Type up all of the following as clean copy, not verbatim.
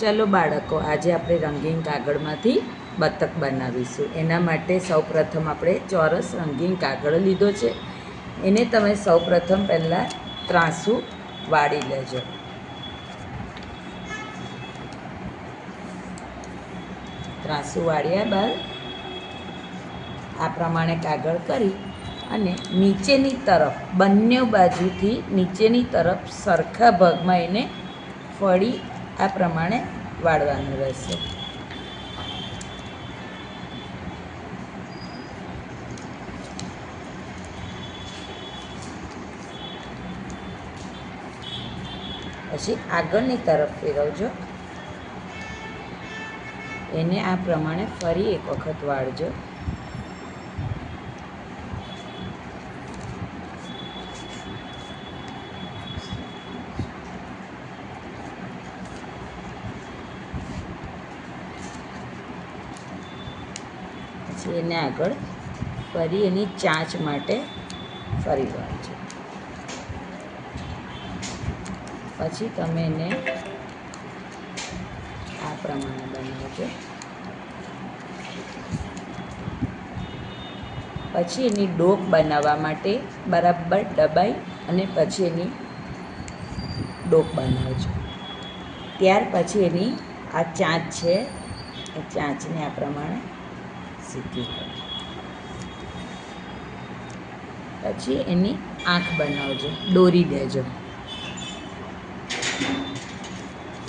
चलो बाळको आज આપણે રંગીન કાગળમાંથી બતક બનાવીશું। એના માટે સૌપ્રથમ આપણે ચોરસ રંગીન કાગળ લીધો છે। એને તમે સૌપ્રથમ પહેલાં ત્રાંસુ વાળી લેજો। ત્રાંસુ વાળ્યા બાદ આ પ્રમાણે કાગળ કરી અને નીચેની તરફ બંને બાજુથી નીચેની તરફ સરખા ભાગમાં એને ફળી આ પ્રમાણે વાળવાનું રહેશે। પછી આગળની તરફ ફેરવજો, એને આ પ્રમાણે ફરી એક વખત વાળજો। પછી એને આગળ ફરી એની ચાંચ માટે ફરી વાળજો। પછી તમે એને આ પ્રમાણે બનાવજો। પછી એની ડોક બનાવવા માટે બરાબર દબાઈ અને પછી એની ડોક બનાવજો। ત્યાર પછી એની આ ચાંચ છે એ ચાંચને આ પ્રમાણે સીધી કરો। પછી એની આંખ બનાવજો, દોરી દેજો,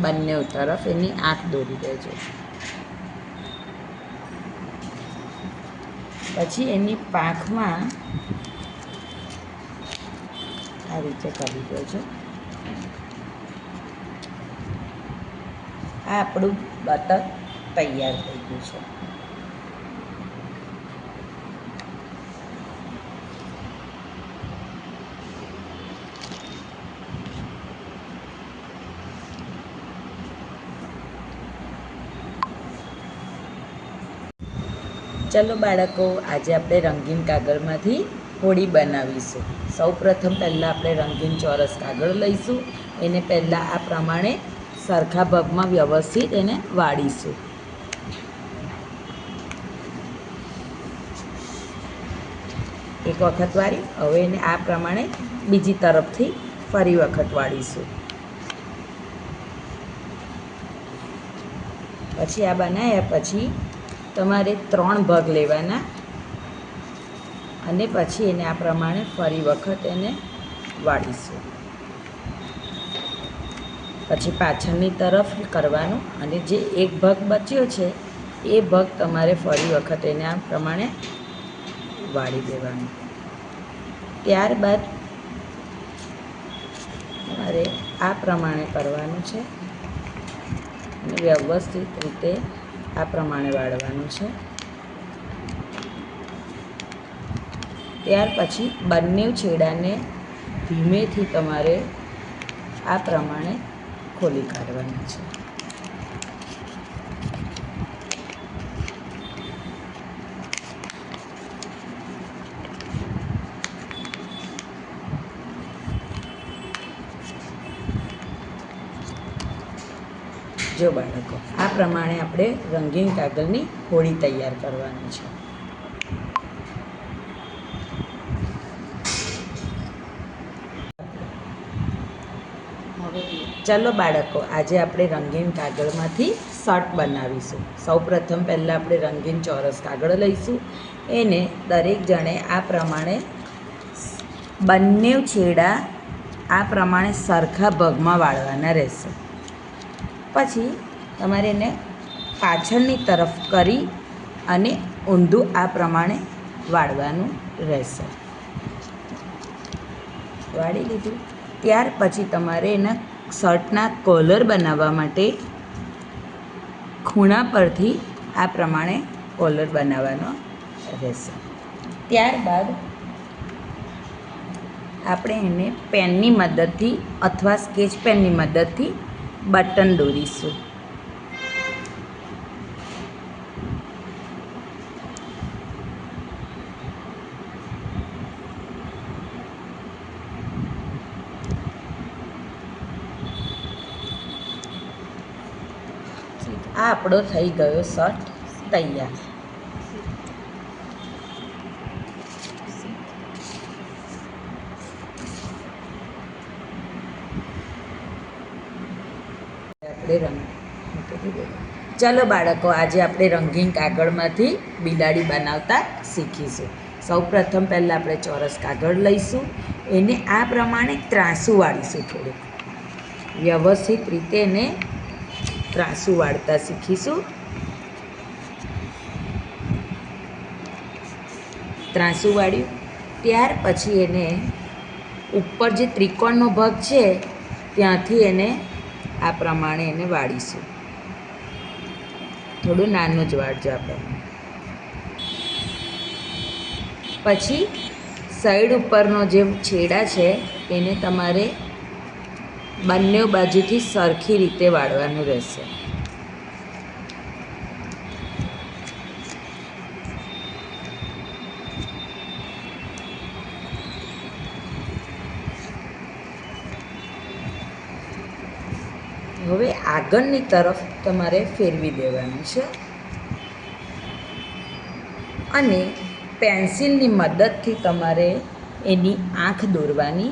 બંને તરફ એની આંખ દોરી દેજો। પછી એની પાંખમાં આ રીતે કરી દેજો। આ આપણું બતક તૈયાર થઈ ગયું છે। चलो बाळको आज આપણે રંગીન કાગળમાંથી હોળી બનાવીશું। સૌપ્રથમ પહેલાં આપણે રંગીન ચોરસ કાગળ લઈશું, એને પહેલાં આ પ્રમાણે સરખા ભાગમાં વ્યવસ્થિત એને વાળીશું। એક વખત વાળી હવે એને આ પ્રમાણે બીજી તરફથી ફરી વખત વાળીશું। પછી આ બનાવ્યા પછી તમારે 3 ભાગ લેવાના અને પછી એને આ પ્રમાણે ફરી વખત એને વાળીશું। પછી પાછળની તરફ કરવાનું અને જે એક ભાગ બચ્યો છે એ ભાગ તમારે ફરી વખત એને આ પ્રમાણે વાળી દેવાનું। ત્યારબાદ તમારે આ પ્રમાણે કરવાનું છે અને વ્યવસ્થિત રીતે આ પ્રમાણે વાળવાનું છે। ત્યાર પછી બંને છેડાને ધીમેથી તમારે આ પ્રમાણે ખોલી કાઢવાના છે। જો બાળકો આ પ્રમાણે આપણે રંગીન કાગળની હોળી તૈયાર કરવાની છે। ચલો બાળકો આજે આપણે રંગીન કાગળમાંથી શર્ટ બનાવીશું। સૌપ્રથમ પહેલાં આપણે રંગીન ચોરસ કાગળ લઈશું, એને દરેક જણે આ પ્રમાણે બંને છેડા આ પ્રમાણે સરખા ભાગમાં વાળવાના રહેશે। પછી તમારે એને પાછળની તરફ કરી અને ઊંધું આ પ્રમાણે વાળવાનું રહેશે। વાળી લીધું ત્યાર પછી તમારે એના શર્ટના કોલર બનાવવા માટે ખૂણા પરથી આ પ્રમાણે કોલર બનાવવાનો રહેશે। ત્યારબાદ આપણે એને પેનની મદદથી અથવા સ્કેચ પેનની મદદથી બટન દોરીશું। આ આપણો થઈ ગયો શર્ટ તૈયાર. ચલો બાળકો, આજે આપણે રંગીન કાગળમાંથી બિલાડી બનાવતા શીખીશું. સૌપ્રથમ પહેલાં આપણે ચોરસ કાગળ લઈશું, એને આ પ્રમાણે ત્રાંસું વાળીશું. થોડુંક વ્યવસ્થિત રીતે એને ત્રાંસું વાળતા શીખીશું. ત્રાંસું વાળ્યું ત્યાર પછી એને ઉપર જે ત્રિકોણનો ભાગ છે ત્યાંથી એને આ પ્રમાણે એને વાળીશું. થોડું નાનું જ વાળજો આપણે. પછી સાઈડ ઉપરનો જે છેડા છે એને તમારે બંને બાજુથી સરખી રીતે વાળવાનું રહેશે. હવે આગળની તરફ તમારે ફેરવી દેવાનું છે અને પેન્સિલની મદદથી તમારે એની આંખ દોરવાની.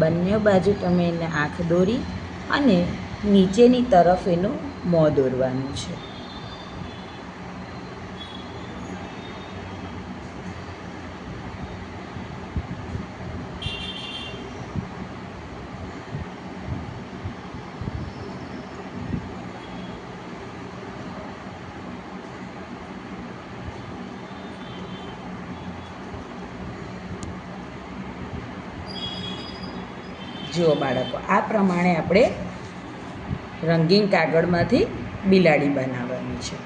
બંને બાજુ તમે એને આંખ દોરી અને નીચેની તરફ એનું મોં દોરવાનું છે. જુઓ બાળકો, આ પ્રમાણે આપણે રંગીન કાગળમાંથી બિલાડી બનાવવાની છે.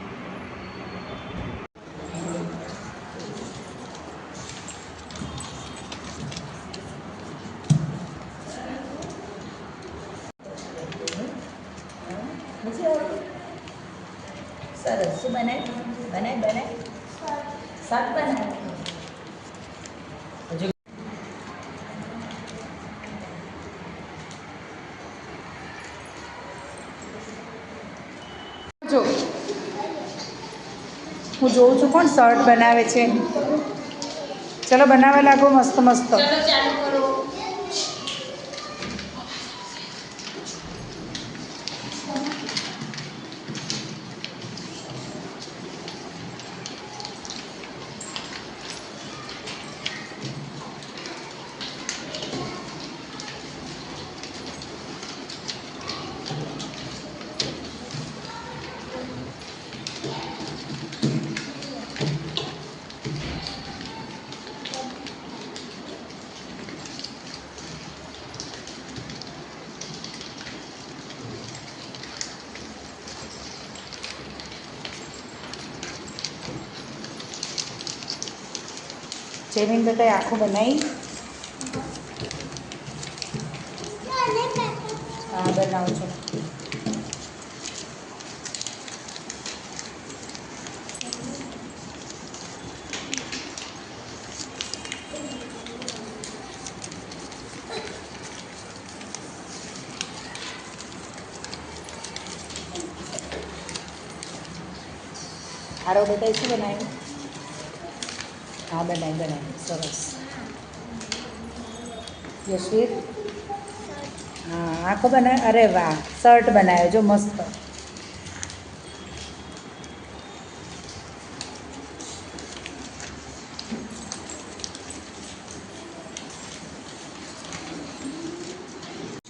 સરસ. શું બનાય શાક બનાય. જો હું જોઉં છું કોણ શર્ટ બનાવે છે. ચલો બનાવવા લાગો મસ્ત મસ્ત. જેમીન બેટા આખું બનાવી. હા બનાવું છું. આરો બેટા શું બનાવ્યું? હા બનાવી સરસ. યશવીર હા આખો બનાવ્યો. અરે વાહ, શર્ટ બનાવ્યો જો મસ્ત.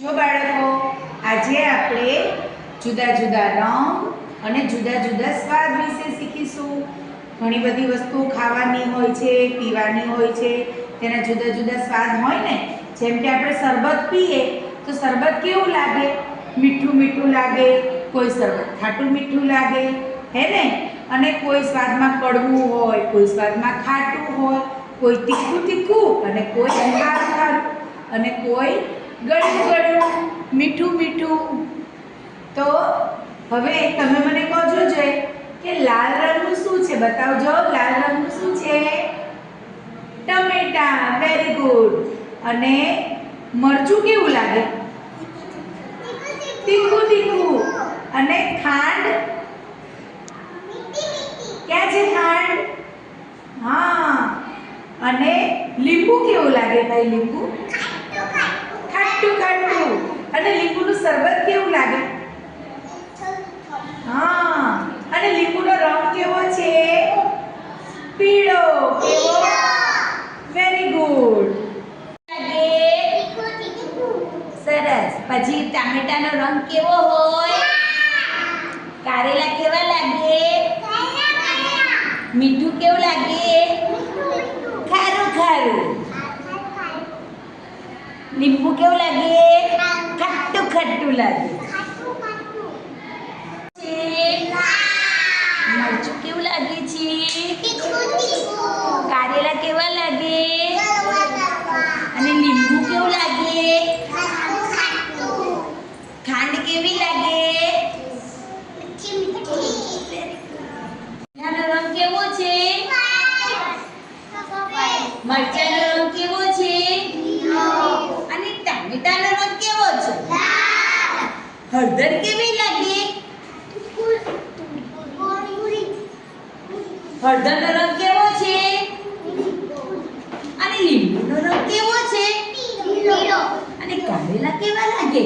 જો બાળકો, આજે આપણે જુદા જુદા રંગ અને જુદા જુદા સ્વાદ વિશે શીખીશું. ઘણી બધી વસ્તુઓ ખાવાની હોય છે, પીવાની હોય છે, તેના જુદા જુદા સ્વાદ હોય ને. જેમ કે આપણે શરબત પીએ તો શરબત કેવું લાગે? મીઠું મીઠું લાગે. કોઈ શરબત ખાટું મીઠું લાગે, હે ને? અને કોઈ સ્વાદમાં કડવું હોય, કોઈ સ્વાદમાં ખાટું હોય, કોઈ તીખું તીખું અને કોઈ ખારું ખારું અને કોઈ ગળ્યું ગળ્યું, મીઠું મીઠું. તો હવે તમે મને કહો છો કે લાલ રંગનું શું છે છે બતાવજો લાલ રંગનું શું છે ટમેટા વેરી ગુડ અને મરચું કેવું લાગે તીખું તીખું અને ખાંડ ક્યાં છે ખાંડ હા અને લીંબુ કેવું લાગે ભાઈ લીંબુ ખાટું ખાટું અને લીંબુનું શરબત કેવું લાગે હા અને લીંબુનો રંગ કેવો છે પીળો કેવો વેરી ગુડ સરસ પછી ટામેટાનો રંગ કેવો હોય કારેલા કેવા લાગે મીઠું કેવું લાગે ખારું ખારું લીંબુ કેવું લાગે ખટ્ટું ખટ્ટું લાગે મરચું કેવું લાગે છે કારેલા કેવા લાગે અને લીંબુ કેવું લાગે ખાંડ કેવી લાગે મરચાનો રંગ કેવો છે મરચાનો રંગ કેવો છે અને ટામેટાનો રંગ કેવો છે હળદર કેવી લાગે હળદરનો રંગ કેવો છે અને લીંબુનો રંગ કેવો છે અને કારેલા કેવા લાગે